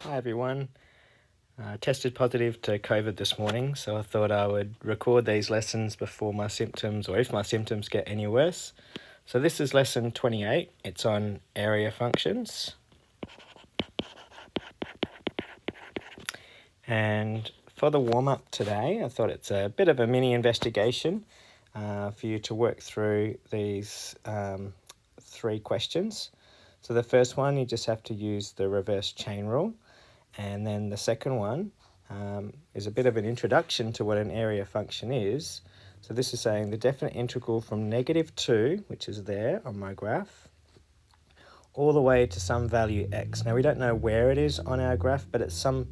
Hi everyone. Tested positive to COVID this morning, so I thought I would record these lessons before my symptoms, or if my symptoms get any worse. So this is lesson 28. It's on area functions. And for the warm-up today, I thought it's a bit of a mini investigation for you to work through these 3 questions. So the first one, you just have to use the reverse chain rule. And then the second one is a bit of an introduction to what an area function is. So this is saying the definite integral from -2, which is there on my graph, all the way to some value x. Now we don't know where it is on our graph, but it's some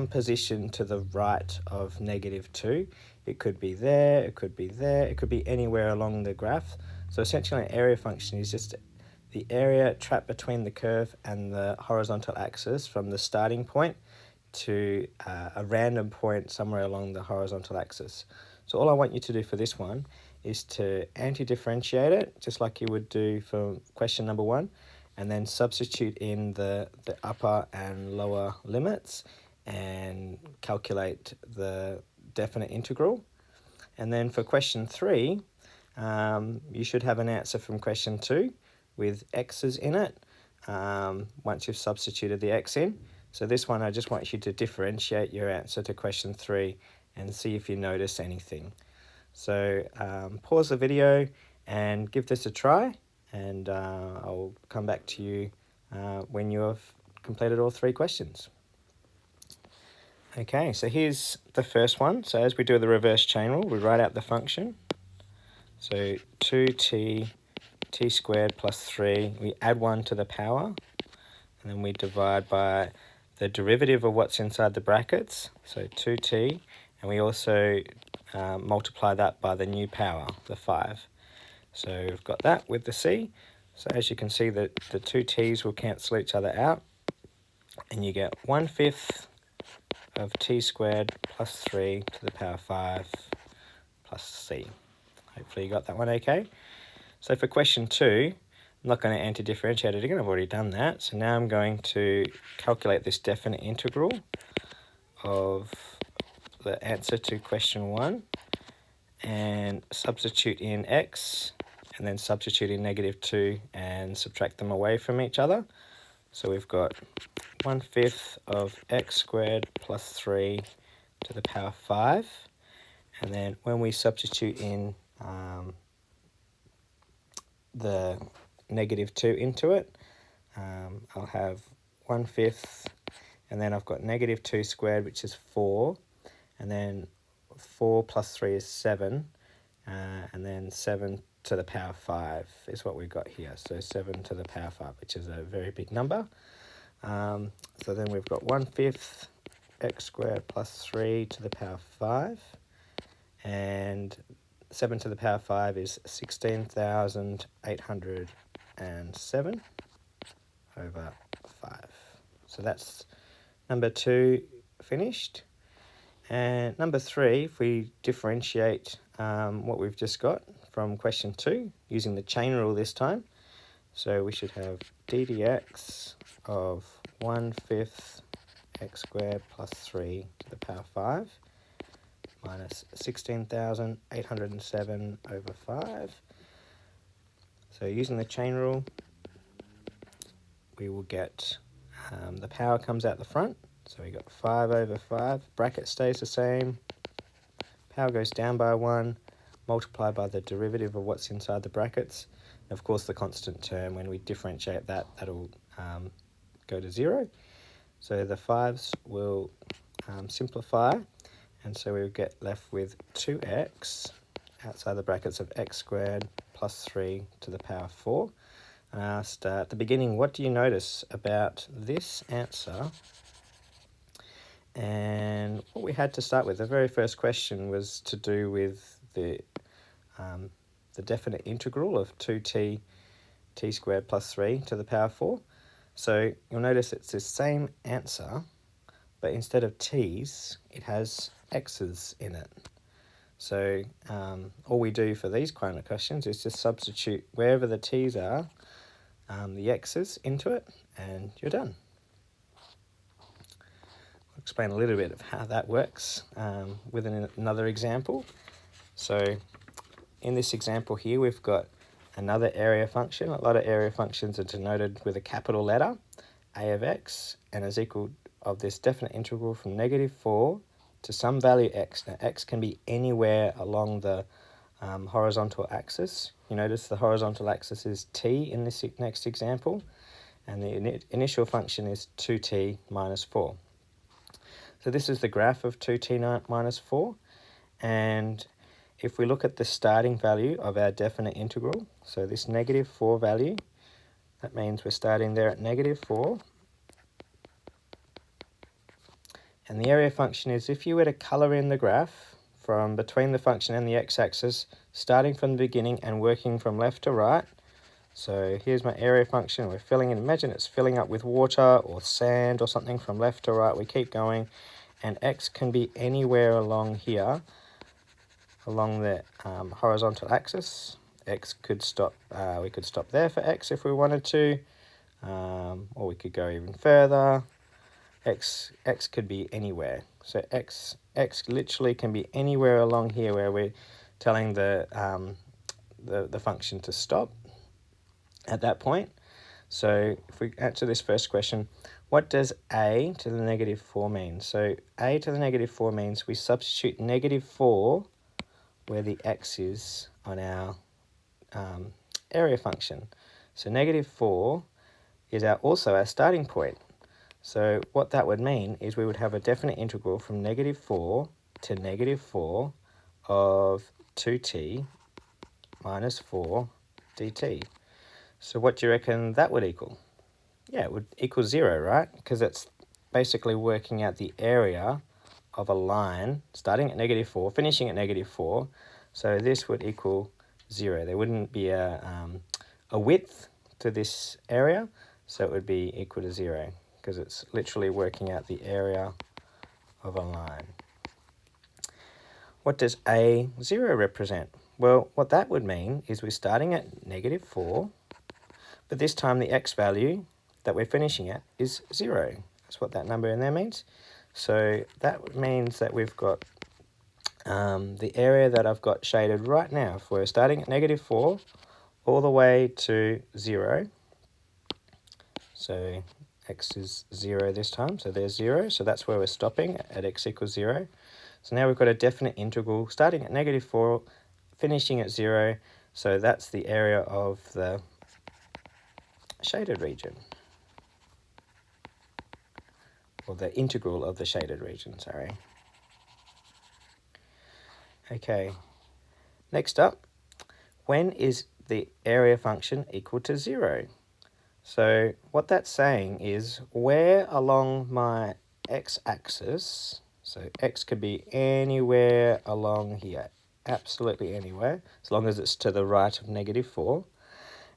position to the right of -2. It could be there, it could be there, it could be anywhere along the graph. So essentially an area function is just the area trapped between the curve and the horizontal axis from the starting point to a random point somewhere along the horizontal axis. So all I want you to do for this one is to anti-differentiate it, just like you would do for question number 1, and then substitute in the upper and lower limits and calculate the definite integral. And then for question 3, you should have an answer from question 2 with x's in it once you've substituted the x in. So this one, I just want you to differentiate your answer to question 3 and see if you notice anything. So pause the video and give this a try, and I'll come back to you when you have completed all 3 questions. Okay, so here's the first one. So as we do the reverse chain rule, we write out the function. So 2t squared plus 3, we add 1 to the power, and then we divide by the derivative of what's inside the brackets, so 2t, and we also multiply that by the new power, the 5. So we've got that with the c. So as you can see, the 2 t's will cancel each other out, and you get 1/5 of t squared plus 3 to the power 5 plus c. Hopefully you got that one okay. So for question 2, I'm not going to anti-differentiate it again, I've already done that. So now I'm going to calculate this definite integral of the answer to question 1 and substitute in x, and then substitute in -2 and subtract them away from each other. So we've got 1/5 of x squared plus 3 to the power 5. And then when we substitute in the -2 into it, I'll have 1/5, and then I've got -2 squared, which is 4, and then 4 plus 3 is 7, and then 7 to the power 5 is what we've got here. So 7 to the power 5, which is a very big number. So then we've got 1/5 x squared plus 3 to the power 5, and 7 to the power 5 is 16,807 over 5. So that's number 2 finished. And number 3, if we differentiate what we've just got from question 2, using the chain rule this time, so we should have d dx of 1/5 x squared plus 3 to the power 5 minus 16,807 over 5. So using the chain rule, we will get the power comes out the front. So we got 5 over 5, bracket stays the same, power goes down by 1, multiplied by the derivative of what's inside the brackets. And of course the constant term, when we differentiate that, that'll go to 0. So the 5's will simplify, and so we'll get left with 2x outside the brackets of x squared plus 3 to the power 4. And I asked at the beginning, what do you notice about this answer? And what we had to start with, the very first question was to do with the definite integral of 2t squared plus 3 to the power 4. So you'll notice it's the same answer, but instead of t's, it has x's in it. So all we do for these kind of questions is just substitute wherever the t's are, the x's into it, and you're done. explain a little bit of how that works with another example. So in this example here, we've got another area function. A lot of area functions are denoted with a capital letter, a of x, and is equal of this definite integral from -4 to some value x. Now x can be anywhere along the horizontal axis. You notice the horizontal axis is t in this next example, and the initial function is 2t minus 4. So this is the graph of 2t minus 4, and if we look at the starting value of our definite integral, so this -4 value, that means we're starting there at -4. And the area function is, if you were to colour in the graph from between the function and the x-axis, starting from the beginning and working from left to right. So here's my area function. We're filling in, imagine it's filling up with water or sand or something from left to right. We keep going, and x can be anywhere along here, along the horizontal axis. X could stop, we could stop there for x if we wanted to, or we could go even further. X could be anywhere. So x literally can be anywhere along here where we're telling the function to stop at that point. So if we answer this first question, what does a to the -4 mean? So a to the -4 means we substitute -4 where the x is on our area function. So -4 is also our starting point. So what that would mean is we would have a definite integral from -4 to -4 of 2t minus 4 dt. So what do you reckon that would equal? Yeah, it would equal 0, right? Because it's basically working out the area of a line starting at -4, finishing at -4. So this would equal 0. There wouldn't be a width to this area, so it would be equal to 0, because it's literally working out the area of a line. What does A0 represent? Well, what that would mean is we're starting at -4, but this time the x value that we're finishing at is 0. That's what that number in there means. So that means that we've got the area that I've got shaded right now. If we're starting at -4 all the way to 0, so x is 0 this time, so there's 0, so that's where we're stopping at x equals 0. So now we've got a definite integral starting at -4, finishing at 0, so that's the area of the shaded region, or the integral of the shaded region, sorry. Okay, next up, when is the area function equal to 0? So what that's saying is where along my x-axis, so x could be anywhere along here, absolutely anywhere, as long as it's to the right of -4,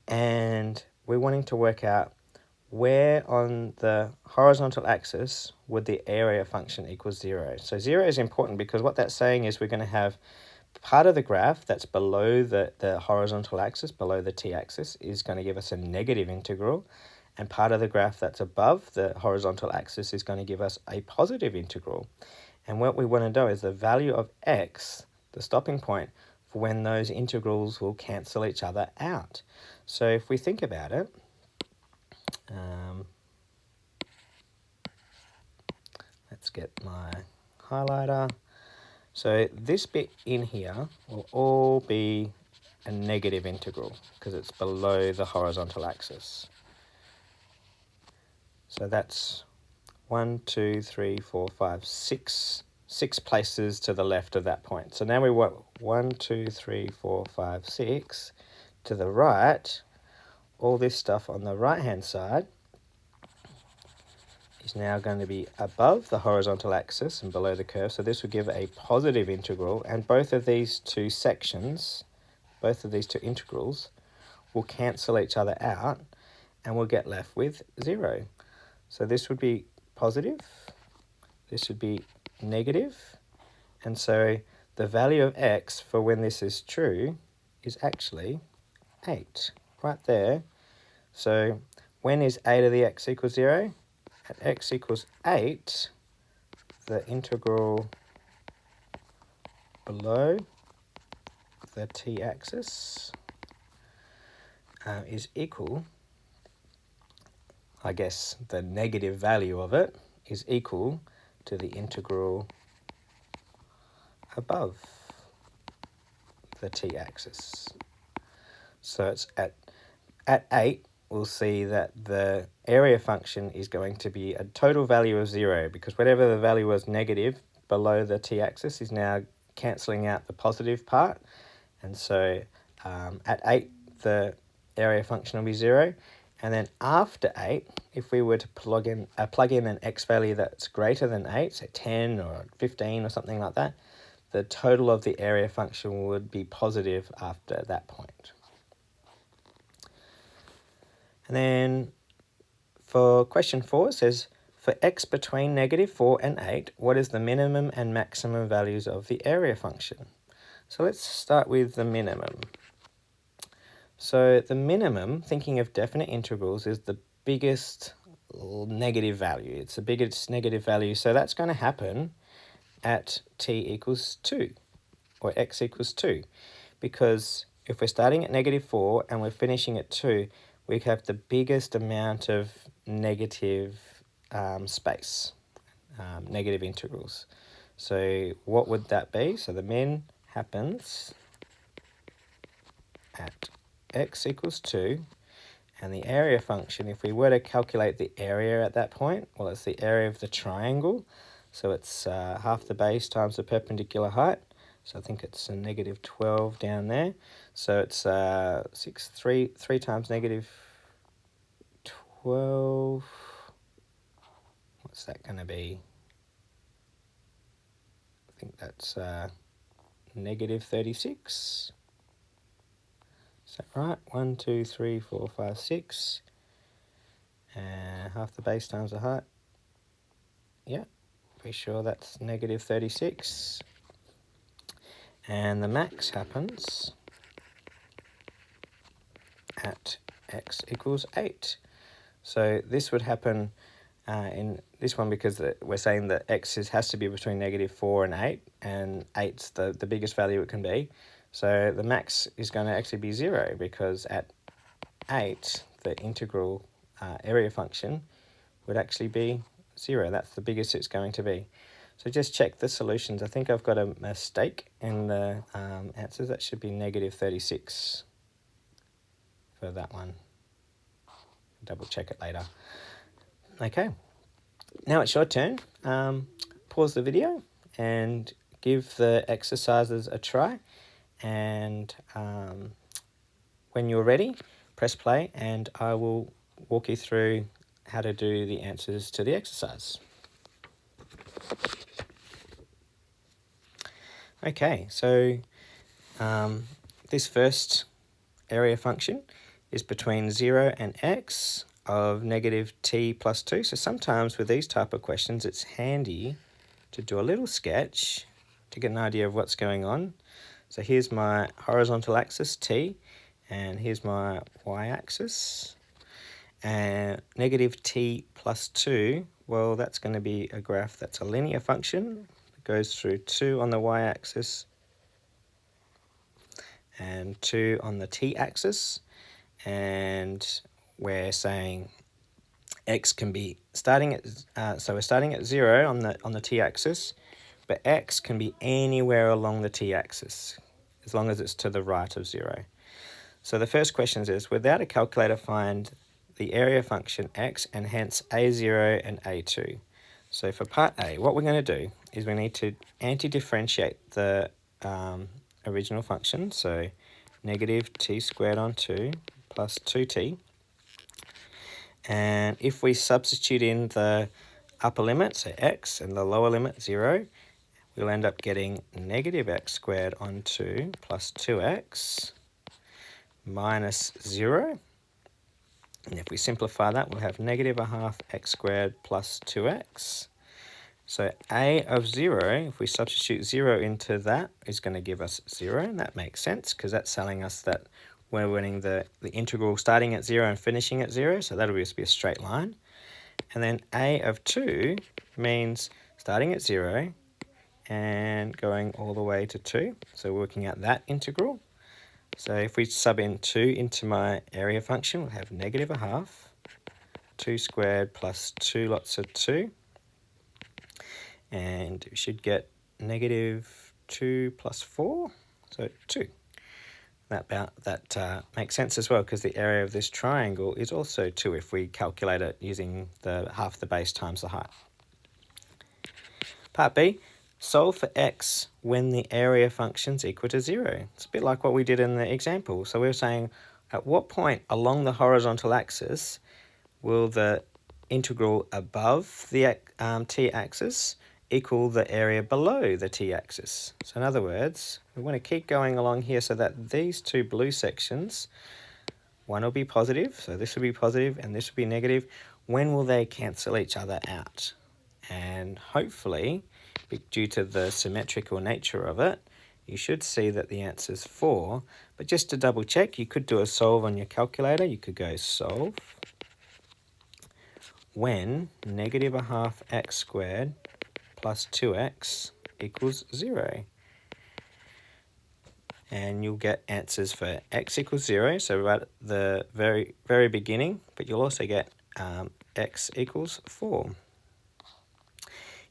and we're wanting to work out where on the horizontal axis would the area function equal 0. So 0 is important because what that's saying is we're going to have part of the graph that's below the horizontal axis, below the t-axis, is going to give us a negative integral, and part of the graph that's above the horizontal axis is going to give us a positive integral. And what we want to know is the value of x, the stopping point, for when those integrals will cancel each other out. So if we think about it, let's get my highlighter. So this bit in here will all be a negative integral because it's below the horizontal axis. So that's 1, 2, 3, 4, 5, 6 places to the left of that point. So now we want 1, 2, 3, 4, 5, 6 to the right. All this stuff on the right hand side is now going to be above the horizontal axis and below the curve. So this will give a positive integral, and both of these two sections, both of these two integrals, will cancel each other out, and we'll get left with 0. So this would be positive, this would be negative, and so the value of x for when this is true is actually 8, right there. So when is a to the x equals 0? At x equals 8, the integral below the t-axis is equal, I guess the negative value of it is equal to the integral above the t-axis. So it's at 8, we'll see that the area function is going to be a total value of 0, because whatever the value was negative below the t-axis is now cancelling out the positive part. And so at 8, the area function will be 0. And then after 8, if we were to plug in an x value that's greater than 8, say 10 or 15 or something like that, the total of the area function would be positive after that point. And then for question 4, it says, for x between -4 and 8, what is the minimum and maximum values of the area function? So let's start with the minimum. So the minimum, thinking of definite integrals, is the biggest negative value. It's the biggest negative value. So that's going to happen at t equals 2, or x equals 2. Because if we're starting at -4 and we're finishing at 2, we have the biggest amount of negative space, negative integrals. So what would that be? So the min happens at x equals 2, and the area function, if we were to calculate the area at that point, well, it's the area of the triangle, so it's half the base times the perpendicular height. So I think it's a -12 down there. So it's 3 times -12. What's that going to be? I think that's -36. Is that right? 1, 2, 3, 4, 5, 6. Half the base times the height. Yeah, pretty sure that's -36. And the max happens at x equals 8. So this would happen in this one because we're saying that x has to be between -4 and 8, and 8's the biggest value it can be. So the max is going to actually be 0, because at 8, the integral area function would actually be 0. That's the biggest it's going to be. So just check the solutions. I think I've got a mistake in the answers. That should be -36 for that one. Double check it later. Okay, now it's your turn. Pause the video and give the exercises a try. And when you're ready, press play and I will walk you through how to do the answers to the exercise. Okay, so this first area function is between 0 and x of -t plus 2. So sometimes with these type of questions, it's handy to do a little sketch to get an idea of what's going on. So here's my horizontal axis, t, and here's my y-axis. And -t plus 2, well, that's going to be a graph that's a linear function. It goes through 2 on the y-axis and 2 on the t-axis. And we're saying x can be starting at, so we're starting at 0 on the t-axis, but x can be anywhere along the t-axis, as long as it's to the right of 0. So the first question is, without a calculator, find the area function x and hence a0 and a2. So for part A, what we're going to do is we need to anti-differentiate the original function, so -t squared on 2 plus 2t. And if we substitute in the upper limit, so x, and the lower limit, 0, we'll end up getting -x squared on 2 plus 2x minus 0. And if we simplify that, we'll have -1/2 x squared plus 2x. So a of 0, if we substitute 0 into that, is going to give us 0. And that makes sense, because that's telling us that we're winning the integral starting at 0 and finishing at 0. So that'll just be a straight line. And then a of 2 means starting at 0 and going all the way to 2. So working out that integral. So if we sub in 2 into my area function, we'll have negative a half, 2 squared plus 2 lots of 2. And we should get negative 2 plus 4, so 2. That makes sense as well, because the area of this triangle is also 2 if we calculate it using the half the base times the height. Part B, solve for x when the area function's equal to 0. It's a bit like what we did in the example. So we were saying, at what point along the horizontal axis will the integral above the t-axis equal the area below the t-axis? So in other words, we want to keep going along here so that these two blue sections, one will be positive, so this will be positive and this will be negative. When will they cancel each other out? And hopefully, due to the symmetrical nature of it, you should see that the answer is 4. But just to double check, you could do a solve on your calculator. You could go solve when negative a half x squared plus 2x equals 0. And you'll get answers for x equals 0, so right at the very beginning, but you'll also get x equals 4.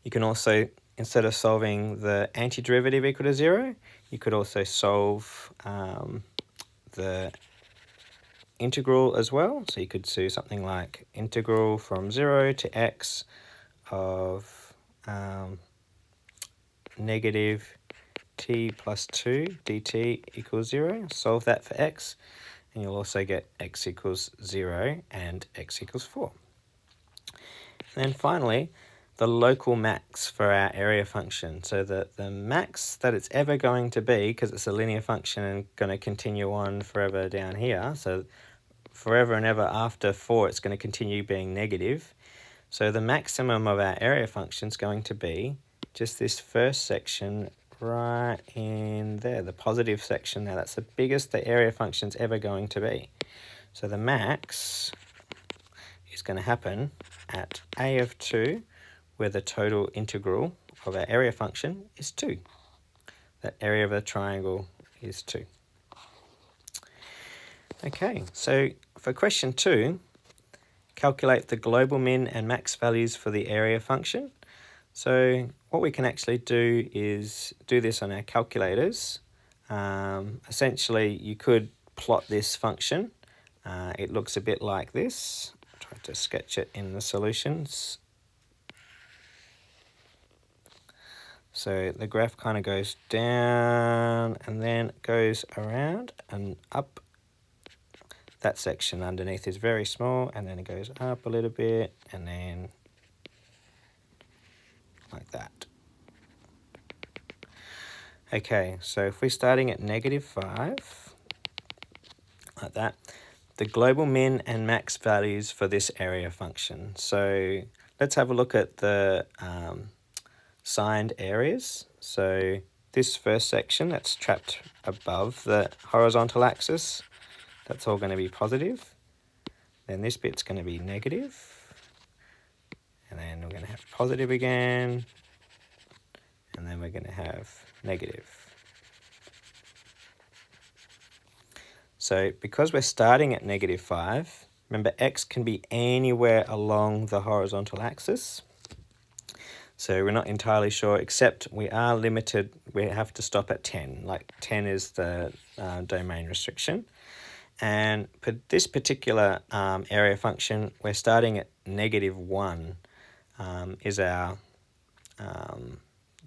You can also, instead of solving the antiderivative equal to 0, you could also solve the integral as well. So you could do something like integral from 0 to x of negative t plus 2 dt equals 0. Solve that for x, and you'll also get x equals 0 and x equals 4. And then finally, the local max for our area function. So that the max that it's ever going to be, because it's a linear function and going to continue on forever down here, so forever and ever after 4 it's going to continue being negative. So the maximum of our area function is going to be just this first section right in there, the positive section there. That's the biggest the area function's ever going to be. So the max is going to happen at a of 2, where the total integral of our area function is 2. That area of the triangle is 2. Okay, so for question 2, calculate the global min and max values for the area function. So what we can actually do is do this on our calculators. Essentially, you could plot this function. It looks a bit like this. I'll try to sketch it in the solutions. So the graph kind of goes down and then goes around and up. That section underneath is very small, and then it goes up a little bit and then like that. Okay, so if we're starting at negative 5, like that, the global min and max values for this area function. So let's have a look at the signed areas. So this first section that's trapped above the horizontal axis, that's all going to be positive. Then this bit's going to be negative. And then we're going to have positive again. And then we're going to have negative. So because we're starting at negative 5, remember x can be anywhere along the horizontal axis. So we're not entirely sure, except we are limited. We have to stop at 10. Like 10 is the domain restriction. And for this particular area function, we're starting at negative 1 is our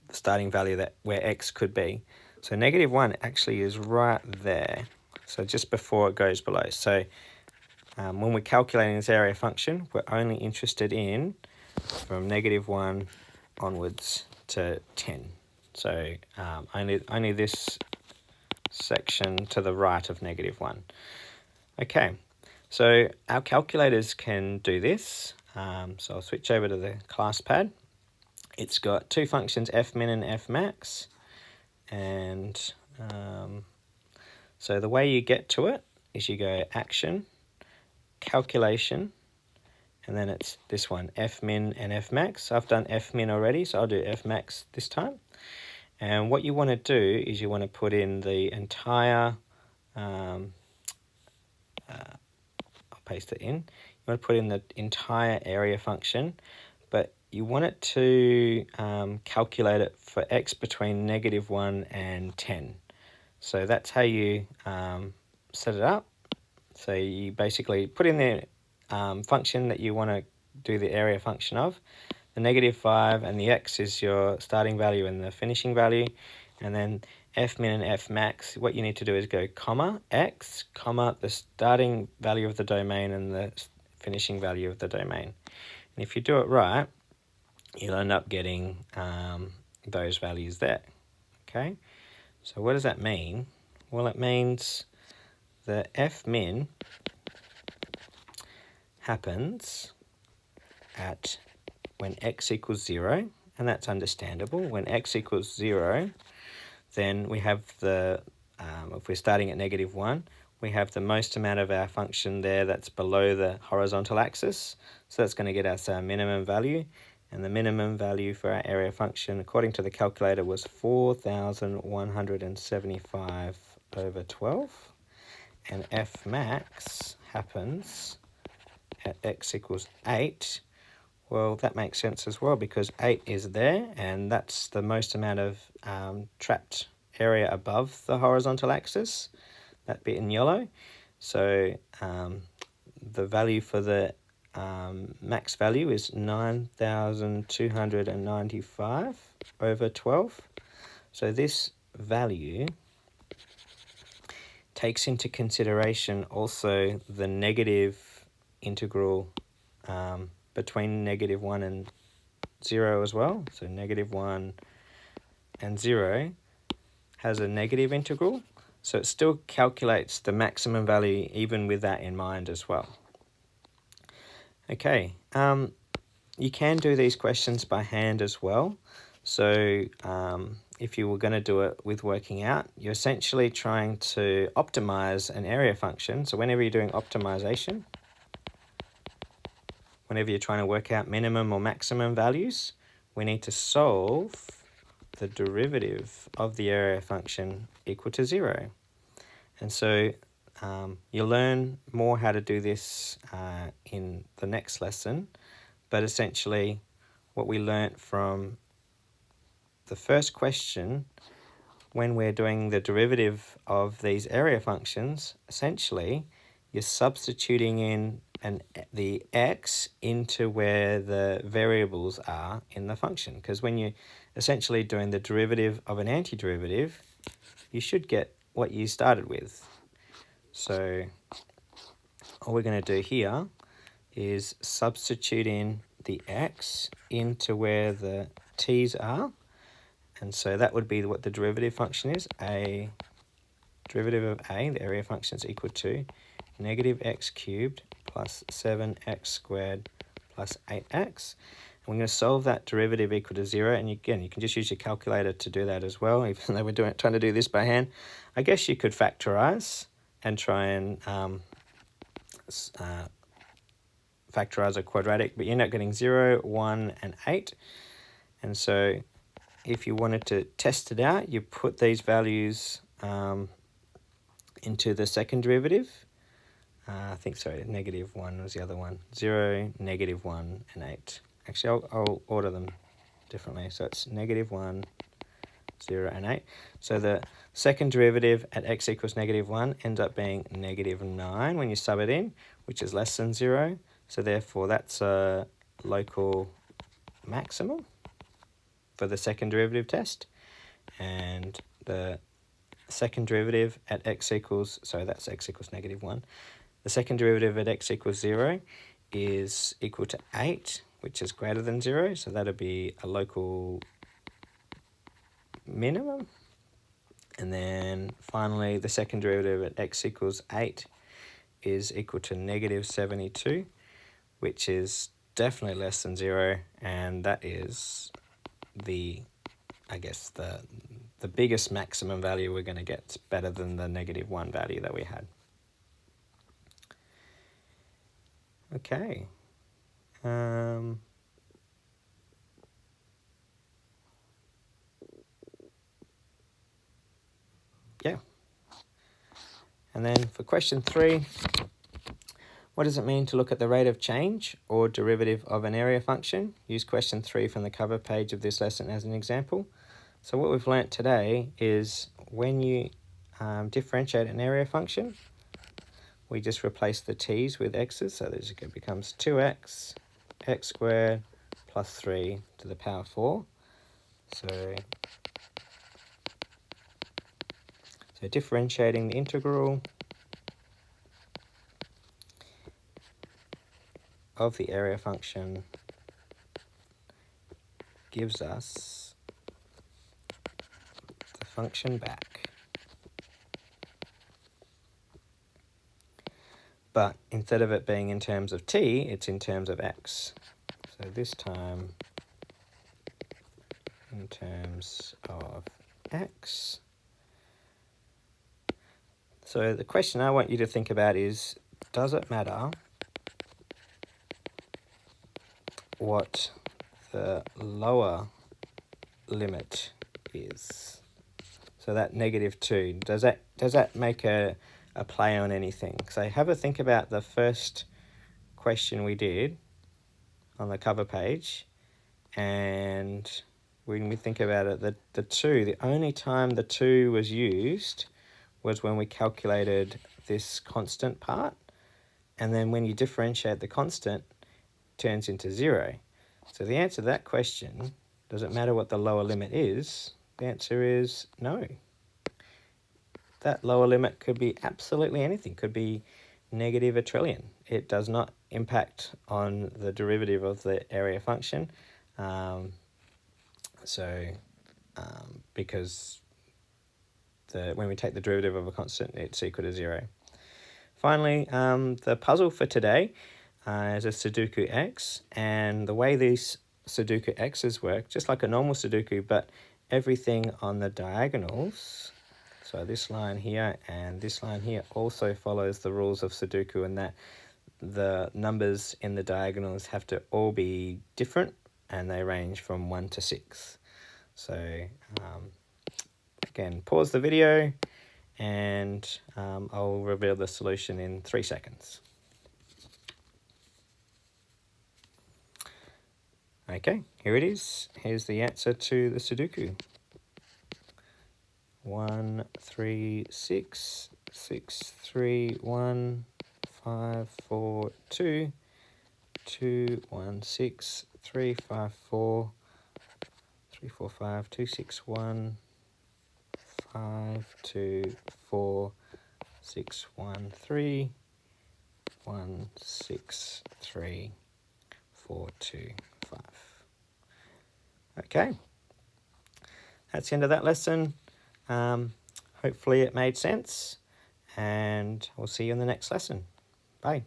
starting value that where x could be. So negative 1 actually is right there. So just before it goes below. So when we're calculating this area function, we're only interested in from negative 1 onwards to 10. So only this section to the right of negative 1. Okay, so our calculators can do this. So I'll switch over to the class pad. It's got two functions, fmin and fmax. And so the way you get to it is you go action, calculation, and then it's this one, Fmin and Fmax. I've done Fmin already, so I'll do Fmax this time. And what you want to do is you want to put in the entire, I'll paste it in. You want to put in the entire area function, but you want it to calculate it for x between -1 and 10. So that's how you set it up. So you basically put in the function that you want to do the area function of. The -5 and the x is your starting value and the finishing value. And then Fmin and Fmax, what you need to do is go comma x, comma the starting value of the domain and the finishing value of the domain. And if you do it right, you'll end up getting those values there. Okay, so what does that mean? Well, it means the Fmin happens at when x equals 0, and that's understandable. When x equals 0, then we have the, if we're starting at -1, we have the most amount of our function there that's below the horizontal axis. So that's going to get us our minimum value. And the minimum value for our area function, according to the calculator, was 4,175 over 12. And Fmax happens at x equals 8. Well, that makes sense as well, because 8 is there, and that's the most amount of trapped area above the horizontal axis, that bit in yellow. So the value for the max value is 9,295 over 12. So this value takes into consideration also the negative integral between -1 and 0 as well. So -1 and 0 has a negative integral. So it still calculates the maximum value even with that in mind as well. Okay, you can do these questions by hand as well. So if you were going to do it with working out, you're essentially trying to optimize an area function. So whenever you're doing optimization, whenever you're trying to work out minimum or maximum values, we need to solve the derivative of the area function equal to 0. And so you'll learn more how to do this in the next lesson, but essentially what we learnt from the first question, when we're doing the derivative of these area functions, essentially you're substituting in the x into where the variables are in the function. Because when you're essentially doing the derivative of an antiderivative, you should get what you started with. So all we're going to do here is substitute in the x into where the t's are. And so that would be what the derivative function is. A derivative of a, the area function, is equal to -x cubed plus 7x squared plus 8x. And we're going to solve that derivative equal to 0. And again, you can just use your calculator to do that as well, even though we're trying to do this by hand. I guess you could factorize and try and factorize a quadratic, but you end up getting 0, 1, and 8. And so if you wanted to test it out, you put these values into the second derivative. I think, sorry, -1 was the other one. 0, -1, and 8. Actually, I'll order them differently. So it's -1, 0, and 8. So the second derivative at x equals -1 ends up being -9 when you sub it in, which is less than 0. So therefore, that's a local maximum for the second derivative test. And the second derivative at x equals, so that's x equals -1. The second derivative at x equals 0 is equal to 8, which is greater than 0. So that'll be a local minimum. And then finally, the second derivative at x equals 8 is equal to -72, which is definitely less than 0. And that is the, I guess, the biggest maximum value we're going to get. It's better than the -1 value that we had. Okay, Yeah. And then for question 3, what does it mean to look at the rate of change or derivative of an area function? Use question 3 from the cover page of this lesson as an example. So what we've learnt today is when you differentiate an area function, we just replace the t's with x's, so this becomes 2x, x squared plus 3 to the power 4. So differentiating the integral of the area function gives us the function back. But instead of it being in terms of t, it's in terms of x. So this time in terms of x. So the question I want you to think about is, does it matter what the lower limit is? So that -2, does that make a play on anything? So have a think about the first question we did on the cover page, and when we think about it, the 2, the only time the 2 was used was when we calculated this constant part, and then when you differentiate the constant, it turns into 0. So the answer to that question, does it matter what the lower limit is? The answer is no. That lower limit could be absolutely anything. Could be -1 trillion. It does not impact on the derivative of the area function. Because when we take the derivative of a constant, it's equal to 0. Finally, the puzzle for today is a Sudoku X, and the way these Sudoku X's work, just like a normal Sudoku, but everything on the diagonals, so this line here and this line here, also follows the rules of Sudoku, and that the numbers in the diagonals have to all be different, and they range from 1 to 6. So again, pause the video, and I'll reveal the solution in 3 seconds. Okay, here it is. Here's the answer to the Sudoku. 1 3 6 6 3 1 5 4 2 2 1 6 3 5 4 3 4 5 2 6 1 5 2 4 6 1 3 1 6 3 4 2 5. Okay, that's the end of that lesson. Hopefully it made sense, and we'll see you in the next lesson. Bye.